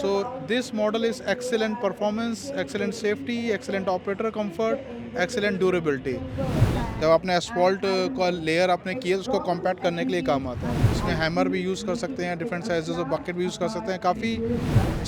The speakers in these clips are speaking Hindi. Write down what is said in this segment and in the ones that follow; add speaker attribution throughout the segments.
Speaker 1: So this model is excellent performance, excellent safety, excellent operator comfort, excellent durability. जब आपने एसफॉल्ट का लेयर आपने किया उसको कॉम्पैक्ट करने के लिए काम आता है। इसमें हैमर भी यूज़ कर सकते हैं, डिफरेंट साइजेस ऑफ बकेट भी यूज़ कर सकते हैं। काफ़ी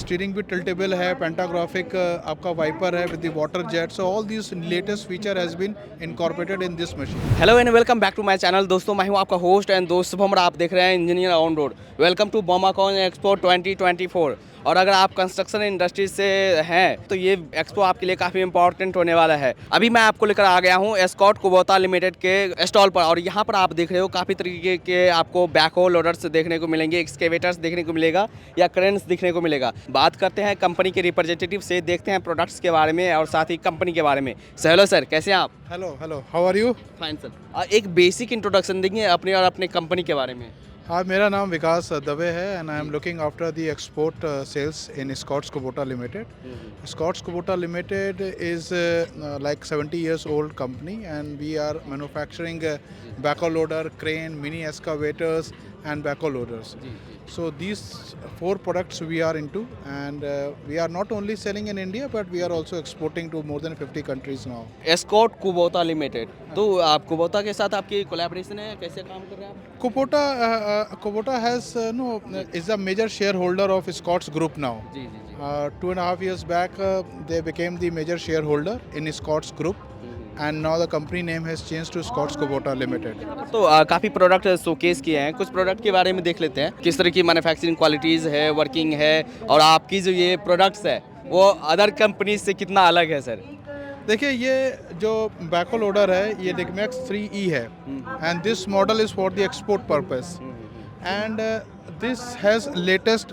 Speaker 1: स्टीयरिंग भी टिल्टेबल है, पेंटाग्राफिक आपका वाइपर है with the water jet. So all this latest feature has been incorporated in this machine.
Speaker 2: Hello and welcome back to my channel. दोस्तों मैं हूं आपका होस्ट एंड दोस्त शुभम और आप देख रहे हैं engineer on road. Welcome to Bauma ConExpo 2024। और अगर आप कंस्ट्रक्शन इंडस्ट्री से हैं तो ये एक्सपो आपके लिए काफ़ी इंपॉर्टेंट होने वाला है। अभी मैं आपको लेकर आ गया हूँ एस्कॉर्ट कुबोटा लिमिटेड के स्टॉल पर और यहाँ पर आप देख रहे हो काफ़ी तरीके के आपको बैकहो लोडर्स देखने को मिलेंगे, एक्सकेवेटर्स देखने को मिलेगा या क्रेन्स देखने को मिलेगा। बात करते हैं कंपनी के रिप्रेजेंटेटिव से, देखते हैं प्रोडक्ट्स के बारे में और साथ ही कंपनी के बारे में। हेलो सर, कैसे हैं आप?
Speaker 1: Hello, how are you?
Speaker 2: Fine sir. एक बेसिक इंट्रोडक्शन देंगे अपने और अपने कंपनी के बारे में।
Speaker 1: हाँ, मेरा नाम विकास दवे है and I am looking after the export sales in Scott's Kubota limited. Scott's Kubota Limited is like 70 years old company and we are manufacturing backhoe loader, crane, mini excavators and backhoe loaders. So these four products we are into and we are not only selling in India but we are also exporting to more than 50 countries now.
Speaker 2: Escort Kubota limited, तो आप कुबोटा के साथ आपकी कोलैबोरेशन है, कैसे काम कर रहे हैं आप?
Speaker 1: Kubota has is a major shareholder of Scott's Group now.
Speaker 2: Ji ji ji.
Speaker 1: 2.5 years back, they became the major shareholder in Scott's Group, and now the company name has changed to Scott's Kubota Limited.
Speaker 2: तो काफ़ी प्रोडक्ट शोकेस किए हैं, कुछ प्रोडक्ट के बारे में देख लेते हैं। किस तरह की मैन्युफैक्चरिंग क्वालिटीज़ है, वर्किंग है और आपकी जो ये प्रोडक्ट्स है वो अदर कंपनी से कितना अलग है सर?
Speaker 1: देखिए, ये जो बैकहो लोडर है ये डिगमैक्स 3E है and this model is for the export purpose and this has latest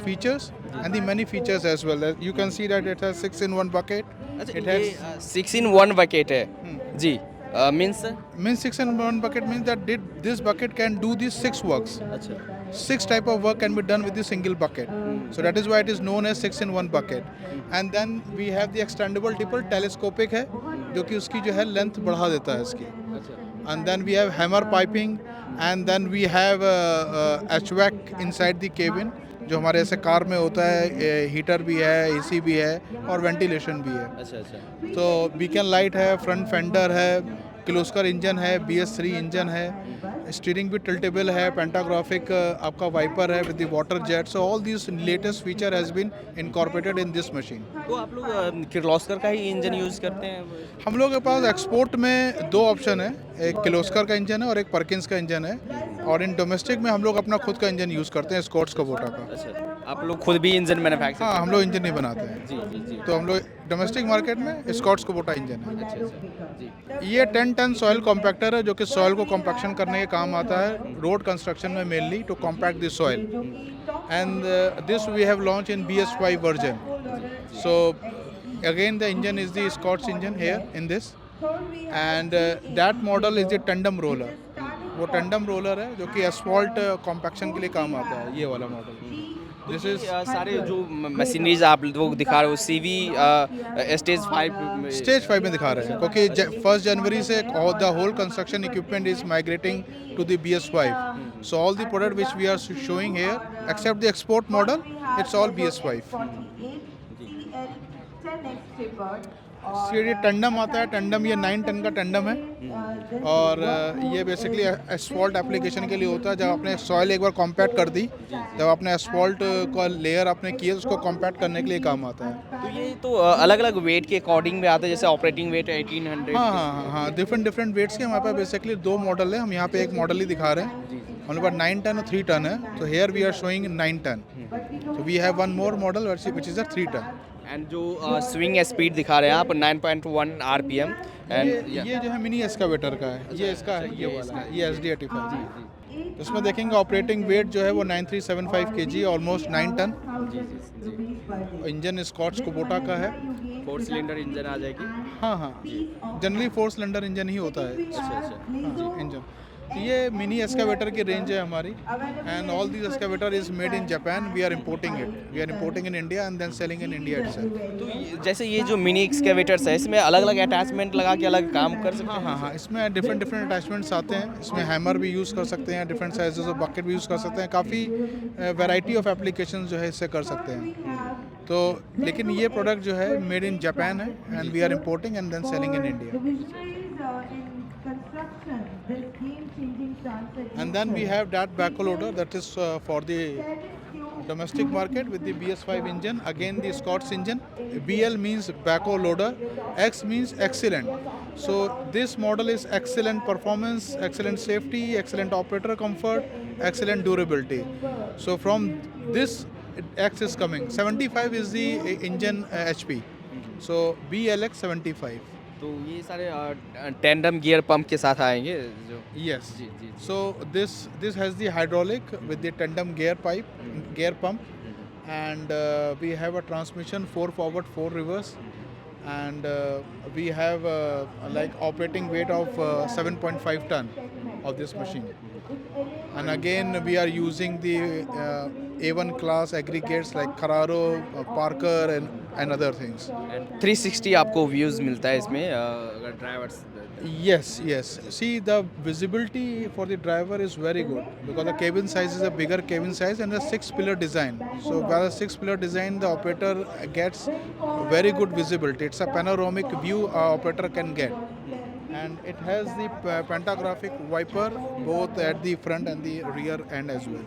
Speaker 1: features and the many features as well. You can see that it has 6-in-1 bucket. It has
Speaker 2: 6-in-1 bucket है जी। Means
Speaker 1: means 6-in-1 bucket means that this bucket can do these 6 works.
Speaker 2: अच्छा
Speaker 1: 6 type of work can be done with the single bucket. So that is why it is known as 6-in-1 bucket. And then we have the extendable dipper, telescopic है जो कि उसकी जो है लेंथ बढ़ा देता है इसकी. And then we have hammer piping and then we have HVAC inside the cabin जो हमारे ऐसे कार में होता है, हीटर भी है, एसी भी है और वेंटिलेशन भी है.
Speaker 2: अच्छा अच्छा।
Speaker 1: तो बीकन लाइट है, फ्रंट फेंडर है, किर्लोस्कर इंजन है, BS3 इंजन है, स्टीयरिंग भी टिल्टेबल है, पेंटाग्राफिक आपका वाइपर है with the water jet. So all this latest feature has been incorporated in this machine.
Speaker 2: तो आप लोग किर्लोस्कर का ही इंजन यूज़ करते हैं?
Speaker 1: हम लोग के पास एक्सपोर्ट में 2 ऑप्शन है, एक किर्लोस्कर का इंजन है और एक परकिंस का इंजन है. और इन डोमेस्टिक में हम लोग अपना खुद का इंजन यूज़ करते हैं, स्कॉट्स कुबोटा का.
Speaker 2: अच्छा, आप लोग खुद भी इंजन मैन्युफैक्चर?
Speaker 1: हाँ, हम लोग इंजन नहीं बनाते हैं.
Speaker 2: जी जी जी।
Speaker 1: तो हम लोग डोमेस्टिक मार्केट में स्कॉट्स कुबोटा इंजन है.
Speaker 2: अच्छा अच्छा जी।
Speaker 1: ये 10 टन सॉइल कॉम्पैक्टर है जो कि सॉइल को कॉम्पैक्शन करने के काम आता है रोड कंस्ट्रक्शन में mainly to compact the soil. And this we have launch in BS5 version. So again the engine is the Scotts engine here in this and that model is the tandem roller. वो टंडम रोलर है जो कि एसफॉल्ट कॉम्पैक्शन के लिए काम आता है, ये वाला मॉडल. दिस इज
Speaker 2: सारे जो मशीनरीज आप लोग दिखा रहे हो CV स्टेज 5
Speaker 1: में दिखा रहे हैं क्योंकि 1 जनवरी से the whole construction equipment is migrating to the BS5. So all the product which we are showing here except the export model, it's all BS5. ये टंडम आता है, टंडम ये 9 टन का टंडम है और ये बेसिकली एसफॉल्ट एप्लीकेशन के लिए होता है. जब आपने सॉइल एक बार कॉम्पैक्ट कर दी, जब आपने एसफॉल्ट का लेयर आपने किया उसको कॉम्पैक्ट करने के लिए काम आता है.
Speaker 2: तो ये तो अलग अलग वेट के अकॉर्डिंग में आता है, जैसे ऑपरेटिंग वेट 1800?
Speaker 1: हाँ, डिफरेंट वेट्स के हमारे पास बेसिकली 2 मॉडल है. हम यहाँ पे एक मॉडल ही दिखा रहे हैं. हमारे पास 9 टन और 3 टन है. तो here we are showing 9 ton. तो we have one more model which is a 3 ton.
Speaker 2: And जो स्विंग स्पीड दिखा रहे हैं आप 9.1 RPM. एंड
Speaker 1: ये जो है मिनी एक्सकावेटर का है, ये इसका है, ये वाला है, ये SD85. इसमें देखेंगे ऑपरेटिंग वेट जो है वो 9375 kg, almost 9 ton. Engine Scott's Kubota का है.
Speaker 2: 4 सिलेंडर इंजन आ जाएगी?
Speaker 1: हाँ, जनरली 4 सिलेंडर इंजन ही होता है.
Speaker 2: अच्छा अच्छा।
Speaker 1: हाँ, इंजन ये मिनी एक्सकावेटर की रेंज है हमारी and all this excavator is made in Japan. We are importing it. We are importing in India and then selling in India itself.
Speaker 2: तो जैसे ये जो मिनी एक्सकेवेटर्स है इसमें अलग अलग अटैचमेंट लगा के अलग काम कर सकते
Speaker 1: हाँ
Speaker 2: हैं?
Speaker 1: हाँ हाँ, इसमें डिफरेंट डिफरेंट अटैचमेंट्स आते हैं. इसमें हैमर भी यूज़ कर सकते हैं, डिफरेंट साइजेस ऑफ बकेट भी यूज़ कर सकते हैं. काफ़ी वैरायटी ऑफ एप्लीकेशन जो है इससे कर सकते हैं. तो लेकिन ये प्रोडक्ट जो है मेड इन जापान है and we are importing and then selling in India. And then we have that backhoe loader that is for the domestic market with the BS5 engine. Again the Scots engine. BL means backhoe loader. X means excellent. So this model is excellent performance, excellent safety, excellent operator comfort, excellent durability. So from this X is coming. 75 is the engine HP. So BLX 75.
Speaker 2: तो ये सारे टेंडम गियर पंप के साथ आएंगे जो
Speaker 1: Yes.
Speaker 2: जी जी
Speaker 1: So this has the hydraulic with the tandem gear pipe, gear pump, and we have a transmission 4 forward, 4 reverse, and we have like operating weight of 7.5 ton of this machine. And again we are using the A1 class aggregates like Carraro, Parker, and other things.
Speaker 2: And 360 आपको व्यूज़ मिलता है इसमें अगर drivers
Speaker 1: Yes, yes. See, the visibility for the driver is very good because the cabin size is a bigger cabin size and a 6-pillar design. So, by the 6-pillar design, the operator gets very good visibility. It's a panoramic view operator can get, and it has the pantographic wiper both at the front and the rear end as well.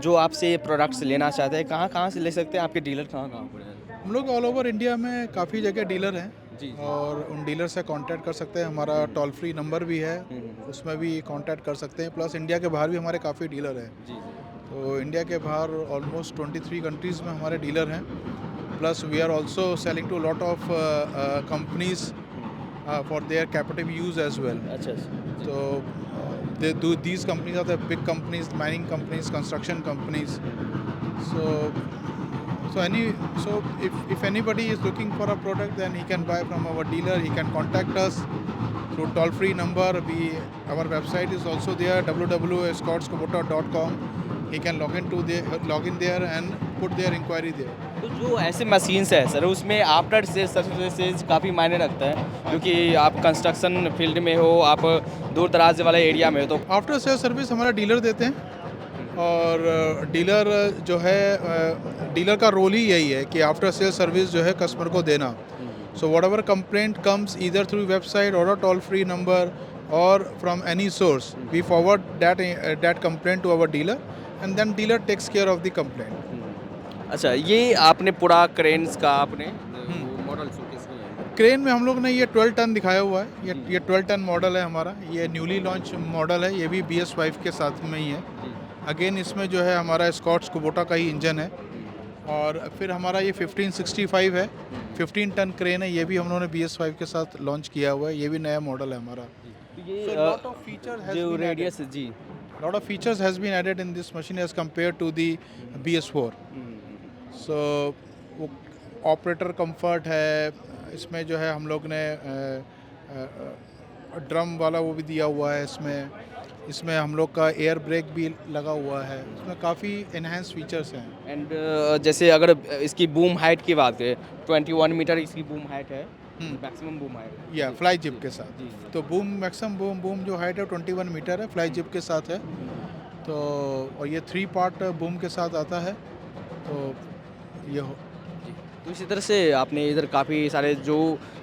Speaker 2: जो आपसे ये प्रोडक्ट्स लेना चाहते हैं कहाँ से ले सकते हैं? आपके डीलर कहाँ कहाँ पर हैं?
Speaker 1: हम लोग ऑल ओवर इंडिया में काफ़ी जगह डीलर हैं
Speaker 2: जी, जी।
Speaker 1: और उन डीलर से कांटेक्ट कर सकते हैं. हमारा टोल फ्री नंबर भी है, उसमें भी कांटेक्ट कर सकते हैं. प्लस इंडिया के बाहर भी हमारे काफ़ी डीलर हैं.
Speaker 2: जी
Speaker 1: तो इंडिया के बाहर ऑलमोस्ट 23 कंट्रीज़ में हमारे डीलर हैं. Plus we are also selling to lot of companies for their captive use as well.
Speaker 2: अच्छा
Speaker 1: So these companies are the big companies, mining companies, construction companies. So if anybody is looking for a product, then he can buy from our dealer. He can contact us through toll free number. Our website is also there, www.scottskubota.com. He can log in there and put their inquiry there.
Speaker 2: तो जो ऐसे मशीन्स है सर उसमें आफ्टर सेल सर्विसेज काफ़ी मायने रखता है क्योंकि आप कंस्ट्रक्शन फील्ड में हो, आप दूर दराज वाले एरिया में हो तो
Speaker 1: आफ्टर सेल सर्विस हमारा डीलर देते हैं और डीलर जो है डीलर का रोल ही यही है कि आफ्टर सेल सर्विस जो है कस्टमर को देना. So whatever complaint comes either through website और अ टोल फ्री नंबर और from any source, we forward that complaint to our dealer and then dealer takes care of the complaint.
Speaker 2: अच्छा ये आपने पूरा क्रेन्स का आपने मॉडल शोकेस किया है?
Speaker 1: क्रेन में हम लोग ने ये 12 टन दिखाया हुआ है. ये 12 टन मॉडल है हमारा. ये न्यूली लॉन्च मॉडल है. ये भी BS5 के साथ में ही है. अगेन इसमें जो है हमारा स्कॉट्स कुबोटा का ही इंजन है. और फिर हमारा ये 1565 है, 15 टन क्रेन है. ये भी हम लोगों ने BS5 के साथ लॉन्च किया हुआ है. ये भी नया मॉडल है हमारा.
Speaker 2: ये
Speaker 1: So lot of features has
Speaker 2: जो
Speaker 1: been
Speaker 2: रेडियस जी
Speaker 1: lot of features has been added in this machine as compared to the BS4. So वो ऑपरेटर कंफर्ट है. इसमें जो है हम लोग ने ड्रम वाला वो भी दिया हुआ है. इसमें हम लोग का एयर ब्रेक भी लगा हुआ है. इसमें काफ़ी इनहेंस फीचर्स हैं.
Speaker 2: एंड जैसे अगर इसकी बूम हाइट की बात करें 21 मीटर इसकी बूम हाइट है, मैक्सिमम बूम हाइट
Speaker 1: या फ्लाई जिप के साथ.
Speaker 2: जी।
Speaker 1: तो मैक्सिमम बूम जो हाइट है 21 मीटर है, फ्लाई जिप के साथ है. तो और ये 3 पार्ट बूम के साथ आता है. तो ये
Speaker 2: तो इसी तरह से आपने इधर काफ़ी सारे जो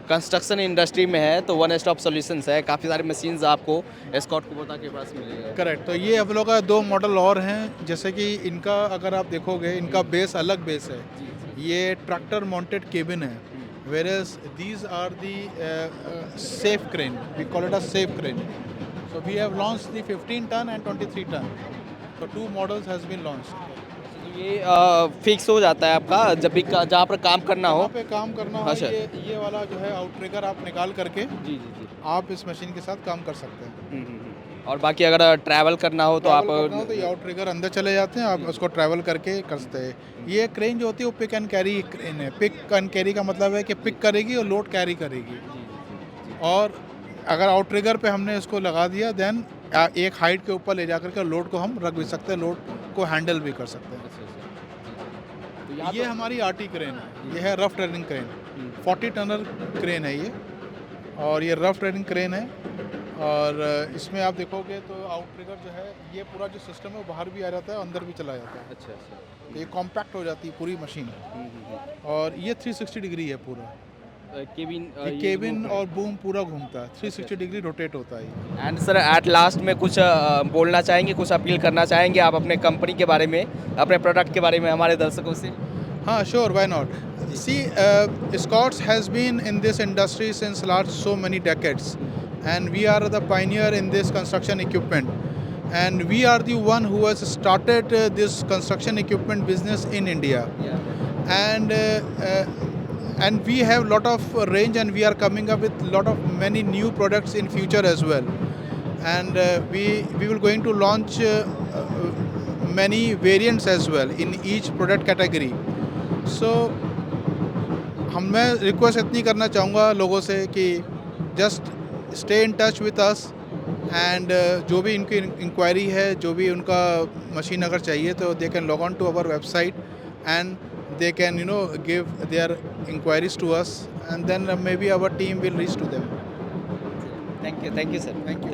Speaker 2: कंस्ट्रक्शन इंडस्ट्री में है तो वन स्टॉप सॉल्यूशंस है, काफ़ी सारे मशीन्स आपको एस्कॉर्ट कुबोटा के पास मिलेगा.
Speaker 1: करेक्ट. तो ये हम लोग का 2 मॉडल और हैं. जैसे कि इनका अगर आप देखोगे इनका बेस अलग बेस है. ये ट्रैक्टर माउंटेड केबिन है. whereas these are the safe crane. We call it a safe crane. So we have launched the 15 ton and 23 ton. So 2 models has been launched.
Speaker 2: ये फिक्स हो जाता है आपका जब भी जहाँ पर काम करना हो.
Speaker 1: वहाँ पे काम करना हो.
Speaker 2: अच्छा.
Speaker 1: ये वाला जो है आउटट्रिगर आप निकाल करके
Speaker 2: जी जी जी
Speaker 1: आप इस मशीन के साथ काम कर सकते हैं.
Speaker 2: और बाकी अगर ट्रैवल करना हो तो आप
Speaker 1: ट्रैवल करना हो तो ये आउटट्रिगर अंदर चले जाते हैं. आप उसको ट्रैवल करके कर सकते हैं. ये क्रेन जो होती है वो पिक एंड कैरी क्रेन है. पिक एंड कैरी का मतलब है कि पिक करेगी और लोड कैरी करेगी. और अगर आउटट्रिगर पे हमने इसको लगा दिया देन एक हाइट के ऊपर ले जाकर के लोड को हम रख भी सकते हैं, लोड को हैंडल भी कर सकते हैं।
Speaker 2: तो यहाँ
Speaker 1: ये हमारी आरटी क्रेन है, ये है रफ टर्निंग क्रेन, 40 टनर क्रेन है ये, और ये रफ टर्निंग क्रेन है। और इसमें आप देखोगे तो आउट ट्रिगर जो है, ये पूरा जो सिस्टम है वो बाहर भी आ जाता है, अंदर भी चला जाता है।
Speaker 2: अच्छा अच्छा।
Speaker 1: तो ये कॉम्पैक्ट हो जाती है पूरी मशीन, और ये 360 डिग्री है पूरा,
Speaker 2: केबिन
Speaker 1: ये केबिन और बूम पूरा घूमता है, 360 डिग्री रोटेट होता है ये।
Speaker 2: एंड सर एट लास्ट में कुछ बोलना चाहेंगे, कुछ अपील करना चाहेंगे आप अपने कंपनी के बारे में, अपने प्रोडक्ट के बारे में हमारे दर्शकों से?
Speaker 1: हाँ, sure, why not? See, Scots has been in this industry since last so many decades, and we are the pioneer in this construction equipment. And we are the one who has started this construction equipment business in India. And we have lot of range, and we are coming up with lot of many new products in future as well. And we will going to launch many variants as well in each product category. सो मैं रिक्वेस्ट इतनी करना चाहूँगा लोगों से कि just stay in touch with us, and जो भी इनकी इंक्वायरी है, जो भी उनका मशीन अगर चाहिए, तो they can log on to our website and they can give their inquiries to us, and then maybe our team will reach to them.
Speaker 2: Thank you sir,
Speaker 1: thank you.